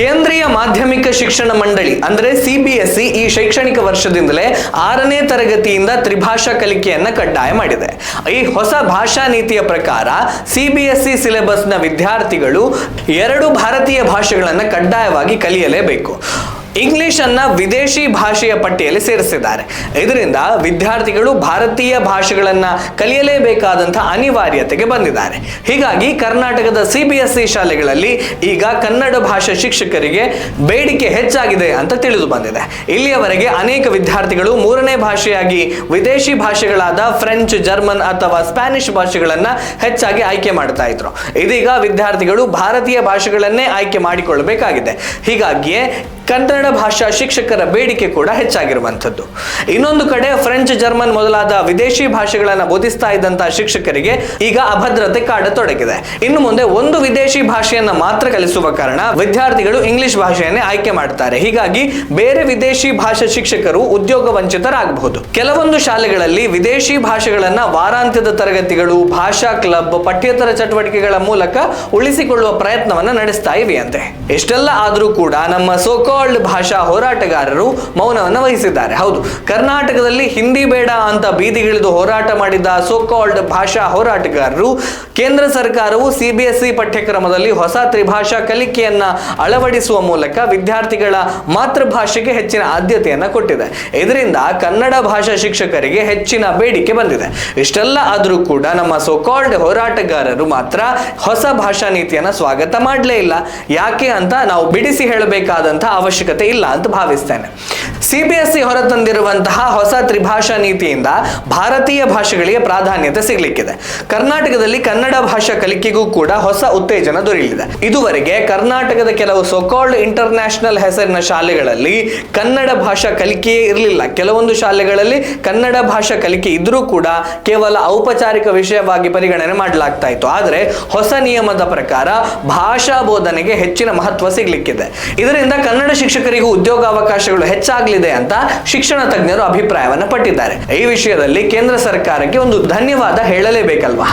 ಕೇಂದ್ರೀಯ ಮಾಧ್ಯಮಿಕ ಶಿಕ್ಷಣ ಮಂಡಳಿ ಅಂದ್ರೆ ಸಿಬಿಎಸ್ಇ ಈ ಶೈಕ್ಷಣಿಕ ವರ್ಷದಿಂದಲೇ 6ನೇ ತರಗತಿಯಿಂದ ತ್ರಿಭಾಷಾ ಕಲಿಕೆಯನ್ನ ಕಡ್ಡಾಯ ಮಾಡಿದೆ. ಈ ಹೊಸ ಭಾಷಾ ನೀತಿಯ ಪ್ರಕಾರ ಸಿಬಿಎಸ್ಇ ಸಿಲೆಬಸ್ನ ವಿದ್ಯಾರ್ಥಿಗಳು 2 ಭಾರತೀಯ ಭಾಷೆಗಳನ್ನು ಕಡ್ಡಾಯವಾಗಿ ಕಲಿಯಲೇಬೇಕು. ಇಂಗ್ಲಿಷ್ ಅನ್ನ ವಿದೇಶಿ ಭಾಷೆಯ ಪಟ್ಟಿಯಲ್ಲಿ ಸೇರಿಸಿದ್ದಾರೆ. ಇದರಿಂದ ವಿದ್ಯಾರ್ಥಿಗಳು ಭಾರತೀಯ ಭಾಷೆಗಳನ್ನ ಕಲಿಯಲೇಬೇಕಾದಂತಹ ಅನಿವಾರ್ಯತೆಗೆ ಬಂದಿದ್ದಾರೆ. ಹೀಗಾಗಿ ಕರ್ನಾಟಕದ ಸಿಬಿಎಸ್ಇ ಶಾಲೆಗಳಲ್ಲಿ ಈಗ ಕನ್ನಡ ಭಾಷಾ ಶಿಕ್ಷಕರಿಗೆ ಬೇಡಿಕೆ ಹೆಚ್ಚಾಗಿದೆ ಅಂತ ತಿಳಿದು ಬಂದಿದೆ. ಇಲ್ಲಿಯವರೆಗೆ ಅನೇಕ ವಿದ್ಯಾರ್ಥಿಗಳು 3ನೇ ಭಾಷೆಯಾಗಿ ವಿದೇಶಿ ಭಾಷೆಗಳಾದ ಫ್ರೆಂಚ್, ಜರ್ಮನ್ ಅಥವಾ ಸ್ಪ್ಯಾನಿಷ್ ಭಾಷೆಗಳನ್ನ ಹೆಚ್ಚಾಗಿ ಆಯ್ಕೆ ಮಾಡ್ತಾ ಇದ್ರು. ಇದೀಗ ವಿದ್ಯಾರ್ಥಿಗಳು ಭಾರತೀಯ ಭಾಷೆಗಳನ್ನೇ ಆಯ್ಕೆ ಮಾಡಿಕೊಳ್ಳಬೇಕಾಗಿದೆ. ಹೀಗಾಗಿಯೇ ಕನ್ನಡ ಭಾಷಾ ಶಿಕ್ಷಕರ ಬೇಡಿಕೆ ಕೂಡ ಹೆಚ್ಚಾಗಿರುವಂಥದ್ದು. ಇನ್ನೊಂದು ಕಡೆ ಫ್ರೆಂಚ್, ಜರ್ಮನ್ ಮೊದಲಾದ ವಿದೇಶಿ ಭಾಷೆಗಳನ್ನು ಬೋಧಿಸ್ತಾ ಇದ್ದಂತಹ ಶಿಕ್ಷಕರಿಗೆ ಈಗ ಅಭದ್ರತೆ ಕಾಡತೊಡಗಿದೆ. ಇನ್ನು ಮುಂದೆ ಒಂದು ವಿದೇಶಿ ಭಾಷೆಯನ್ನ ಮಾತ್ರ ಕಲಿಸುವ ಕಾರಣ ವಿದ್ಯಾರ್ಥಿಗಳು ಇಂಗ್ಲಿಷ್ ಭಾಷೆಯನ್ನೇ ಆಯ್ಕೆ ಮಾಡ್ತಾರೆ. ಹೀಗಾಗಿ ಬೇರೆ ವಿದೇಶಿ ಭಾಷಾ ಶಿಕ್ಷಕರು ಉದ್ಯೋಗ ವಂಚಿತರಾಗಬಹುದು. ಕೆಲವೊಂದು ಶಾಲೆಗಳಲ್ಲಿ ವಿದೇಶಿ ಭಾಷೆಗಳನ್ನ ವಾರಾಂತ್ಯದ ತರಗತಿಗಳು, ಭಾಷಾ ಕ್ಲಬ್, ಪಠ್ಯೇತರ ಚಟುವಟಿಕೆಗಳ ಮೂಲಕ ಉಳಿಸಿಕೊಳ್ಳುವ ಪ್ರಯತ್ನವನ್ನ ನಡೆಸ್ತಾ ಇವೆಯಂತೆ. ಇಷ್ಟೆಲ್ಲ ಆದರೂ ಕೂಡ ನಮ್ಮ ಭಾಷಾ ಹೋರಾಟಗಾರರು ಮೌನವನ್ನು ವಹಿಸಿದ್ದಾರೆ. ಹೌದು, ಕರ್ನಾಟಕದಲ್ಲಿ ಹಿಂದಿ ಬೇಡ ಅಂತ ಬೀದಿಗಿಳಿದು ಹೋರಾಟ ಮಾಡಿದ ಸೋಕಾಲ್ಡ್ ಭಾಷಾ ಹೋರಾಟಗಾರರು ಕೇಂದ್ರ ಸರ್ಕಾರವು ಸಿಬಿಎಸ್ಇ ಪಠ್ಯಕ್ರಮದಲ್ಲಿ ಹೊಸ ತ್ರಿಭಾಷಾ ಕಲಿಕೆಯನ್ನ ಅಳವಡಿಸುವ ಮೂಲಕ ವಿದ್ಯಾರ್ಥಿಗಳ ಮಾತೃಭಾಷೆಗೆ ಹೆಚ್ಚಿನ ಆದ್ಯತೆಯನ್ನ ಕೊಟ್ಟಿದೆ. ಇದರಿಂದ ಕನ್ನಡ ಭಾಷಾ ಶಿಕ್ಷಕರಿಗೆ ಹೆಚ್ಚಿನ ಬೇಡಿಕೆ ಬಂದಿದೆ. ಇಷ್ಟೆಲ್ಲ ಆದರೂ ಕೂಡ ನಮ್ಮ ಸೋಕಾಲ್ಡ್ ಹೋರಾಟಗಾರರು ಮಾತ್ರ ಹೊಸ ಭಾಷಾ ನೀತಿಯನ್ನ ಸ್ವಾಗತ ಮಾಡಲೇ ಇಲ್ಲ. ಯಾಕೆ ಅಂತ ನಾವು ಬಿಡಿಸಿ ಹೇಳಬೇಕಾದಂತಹ ಅವಶ್ಯಕತೆ ಇಲ್ಲ ಅಂತ ಭಾವಿಸ್ತೇನೆ. ಸಿಬಿಎಸ್ಇ ಹೊರತಂದಿರುವಂತಹ ಹೊಸ ತ್ರಿಭಾಷಾ ನೀತಿಯಿಂದ ಭಾರತೀಯ ಭಾಷೆಗಳಿಗೆ ಪ್ರಾಧಾನ್ಯತೆ ಸಿಗಲಿಕ್ಕಿದೆ. ಕರ್ನಾಟಕದಲ್ಲಿ ಕನ್ನಡ ಭಾಷಾ ಕಲಿಕೆಗೂ ಕೂಡ ಹೊಸ ಉತ್ತೇಜನ ದೊರೆಯಲಿದೆ. ಇದುವರೆಗೆ ಕರ್ನಾಟಕದ ಕೆಲವು ಸೋಕಾಲ್ಡ್ ಇಂಟರ್ನ್ಯಾಷನಲ್ ಹೆಸರಿನ ಶಾಲೆಗಳಲ್ಲಿ ಕನ್ನಡ ಭಾಷಾ ಕಲಿಕೆಯೇ ಇರಲಿಲ್ಲ. ಕೆಲವೊಂದು ಶಾಲೆಗಳಲ್ಲಿ ಕನ್ನಡ ಭಾಷಾ ಕಲಿಕೆ ಇದ್ರೂ ಕೂಡ ಕೇವಲ ಔಪಚಾರಿಕ ವಿಷಯವಾಗಿ ಪರಿಗಣನೆ ಮಾಡಲಾಗ್ತಾ ಇತ್ತು. ಆದರೆ ಹೊಸ ನಿಯಮದ ಪ್ರಕಾರ ಭಾಷಾ ಬೋಧನೆಗೆ ಹೆಚ್ಚಿನ ಮಹತ್ವ ಸಿಗಲಿಕ್ಕಿದೆ. ಇದರಿಂದ ಕನ್ನಡ ಶಿಕ್ಷಕರಿಗೂ ಉದ್ಯೋಗಾವಕಾಶಗಳು ಹೆಚ್ಚಾಗಲಿದೆ ಅಂತ ಶಿಕ್ಷಣ ತಜ್ಞರು ಅಭಿಪ್ರಾಯವನ್ನು ಪಟ್ಟಿದ್ದಾರೆ. ಈ ವಿಷಯದಲ್ಲಿ ಕೇಂದ್ರ ಸರ್ಕಾರಕ್ಕೆ ಒಂದು ಧನ್ಯವಾದ ಹೇಳಲೇಬೇಕಲ್ವಾ.